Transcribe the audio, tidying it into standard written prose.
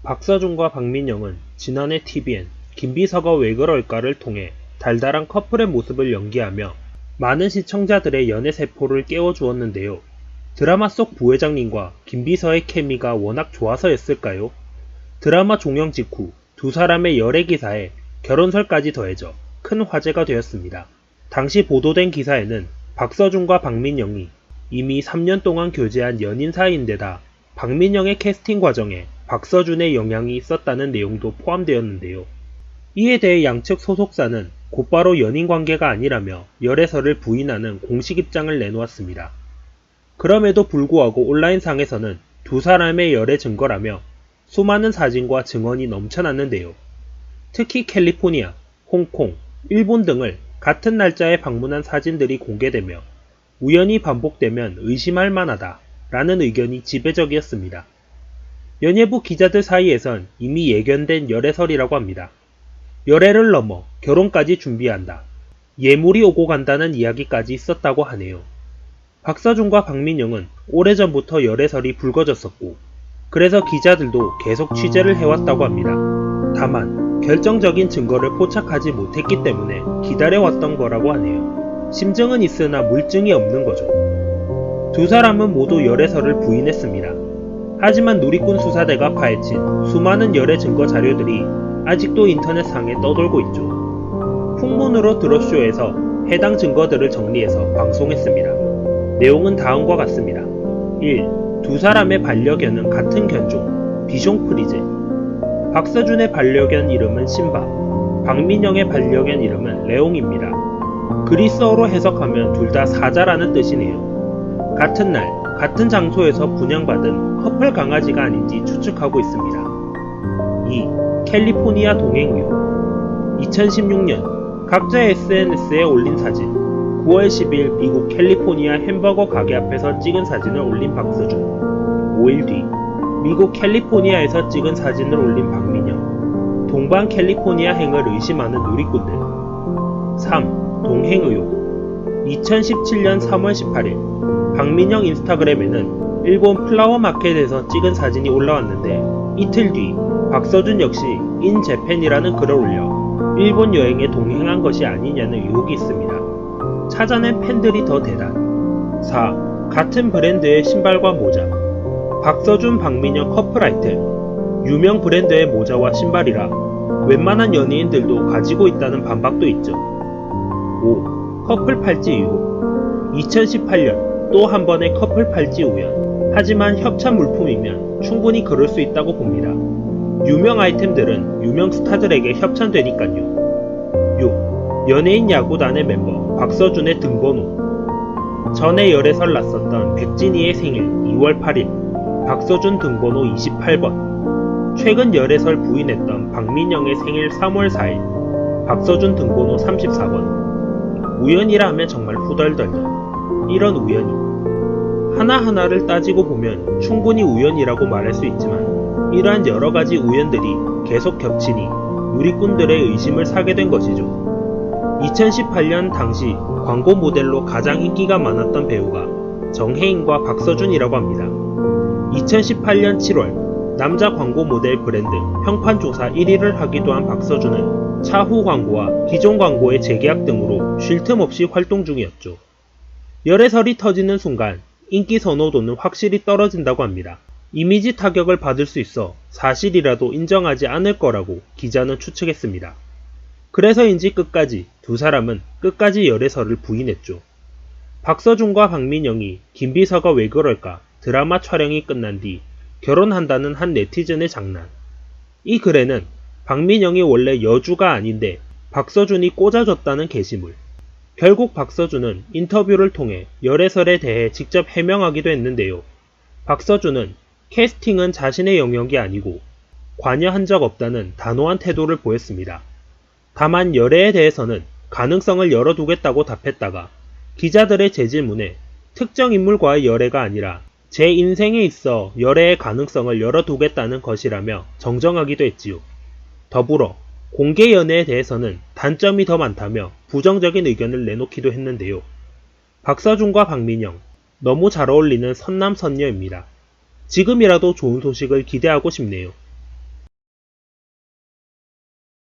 박서준과 박민영은 지난해 TVN 김비서가 왜 그럴까를 통해 달달한 커플의 모습을 연기하며 많은 시청자들의 연애 세포를 깨워주었는데요. 드라마 속 부회장님과 김비서의 케미가 워낙 좋아서였을까요? 드라마 종영 직후 두 사람의 열애 기사에 결혼설까지 더해져 큰 화제가 되었습니다. 당시 보도된 기사에는 박서준과 박민영이 이미 3년 동안 교제한 연인 사이인데다 박민영의 캐스팅 과정에 박서준의 영향이 있었다는 내용도 포함되었는데요. 이에 대해 양측 소속사는 곧바로 연인 관계가 아니라며 열애설을 부인하는 공식 입장을 내놓았습니다. 그럼에도 불구하고 온라인상에서는 두 사람의 열애 증거라며 수많은 사진과 증언이 넘쳐났는데요. 특히 캘리포니아, 홍콩, 일본 등을 같은 날짜에 방문한 사진들이 공개되며 우연히 반복되면 의심할 만하다 라는 의견이 지배적이었습니다. 연예부 기자들 사이에선 이미 예견된 열애설이라고 합니다. 열애를 넘어 결혼까지 준비한다. 예물이 오고 간다는 이야기까지 있었다고 하네요. 박서준과 박민영은 오래전부터 열애설이 불거졌었고 그래서 기자들도 계속 취재를 해왔다고 합니다. 다만 결정적인 증거를 포착하지 못했기 때문에 기다려왔던 거라고 하네요. 심증은 있으나 물증이 없는 거죠. 두 사람은 모두 열애설을 부인했습니다. 하지만 누리꾼 수사대가 파헤친 수많은 열애 증거 자료들이 아직도 인터넷상에 떠돌고 있죠. 풍문으로 드러쇼에서 해당 증거들을 정리해서 방송했습니다. 내용은 다음과 같습니다. 1. 두 사람의 반려견은 같은 견종, 비숑 프리제. 박서준의 반려견 이름은 신바, 박민영의 반려견 이름은 레옹입니다. 그리스어로 해석하면 둘 다 사자라는 뜻이네요. 같은 날, 같은 장소에서 분양받은 커플 강아지가 아닌지 추측하고 있습니다. 2. 캘리포니아 동행 의혹. 2016년 각자 SNS에 올린 사진. 9월 10일 미국 캘리포니아 햄버거 가게 앞에서 찍은 사진을 올린 박서준. 5일 뒤 미국 캘리포니아에서 찍은 사진을 올린 박민영. 동반 캘리포니아 행을 의심하는 누리꾼들. 3. 동행 의혹. 2017년 3월 18일 박민영 인스타그램에는 일본 플라워 마켓에서 찍은 사진이 올라왔는데 이틀 뒤 박서준 역시 인 재팬이라는 글을 올려 일본 여행에 동행한 것이 아니냐는 의혹이 있습니다. 찾아낸 팬들이 더 대단. 4. 같은 브랜드의 신발과 모자. 박서준 박민영 커플 아이템. 유명 브랜드의 모자와 신발이라 웬만한 연예인들도 가지고 있다는 반박도 있죠. 5. 커플 팔찌 의혹. 2018년 또 한 번의 커플 팔찌 우연. 하지만 협찬 물품이면 충분히 그럴 수 있다고 봅니다. 유명 아이템들은 유명 스타들에게 협찬되니깐요. 6. 연예인 야구단의 멤버 박서준의 등번호. 전에 열애설 났었던 백진희의 생일 2월 8일 박서준 등번호 28번. 최근 열애설 부인했던 박민영의 생일 3월 4일 박서준 등번호 34번. 우연이라 하면 정말 후덜덜덜. 이런 우연이 하나하나를 따지고 보면 충분히 우연이라고 말할 수 있지만 이러한 여러가지 우연들이 계속 겹치니 누리꾼들의 의심을 사게 된 것이죠. 2018년 당시 광고 모델로 가장 인기가 많았던 배우가 정혜인과 박서준이라고 합니다. 2018년 7월 남자 광고 모델 브랜드 평판조사 1위를 하기도 한 박서준은 차후 광고와 기존 광고의 재계약 등으로 쉴 틈 없이 활동 중이었죠. 열애설이 터지는 순간 인기 선호도는 확실히 떨어진다고 합니다. 이미지 타격을 받을 수 있어 사실이라도 인정하지 않을 거라고 기자는 추측했습니다. 그래서인지 두 사람은 끝까지 열애설을 부인했죠. 박서준과 박민영이 김비서가 왜 그럴까 드라마 촬영이 끝난 뒤 결혼한다는 한 네티즌의 장난. 이 글에는 박민영이 원래 여주가 아닌데 박서준이 꽂아줬다는 게시물. 결국 박서준은 인터뷰를 통해 열애설에 대해 직접 해명하기도 했는데요. 박서준은 캐스팅은 자신의 영역이 아니고 관여한 적 없다는 단호한 태도를 보였습니다. 다만 열애에 대해서는 가능성을 열어두겠다고 답했다가 기자들의 재질문에 특정 인물과의 열애가 아니라 제 인생에 있어 열애의 가능성을 열어두겠다는 것이라며 정정하기도 했지요. 더불어 공개 연애에 대해서는 단점이 더 많다며 부정적인 의견을 내놓기도 했는데요. 박서준과 박민영, 너무 잘 어울리는 선남선녀입니다. 지금이라도 좋은 소식을 기대하고 싶네요.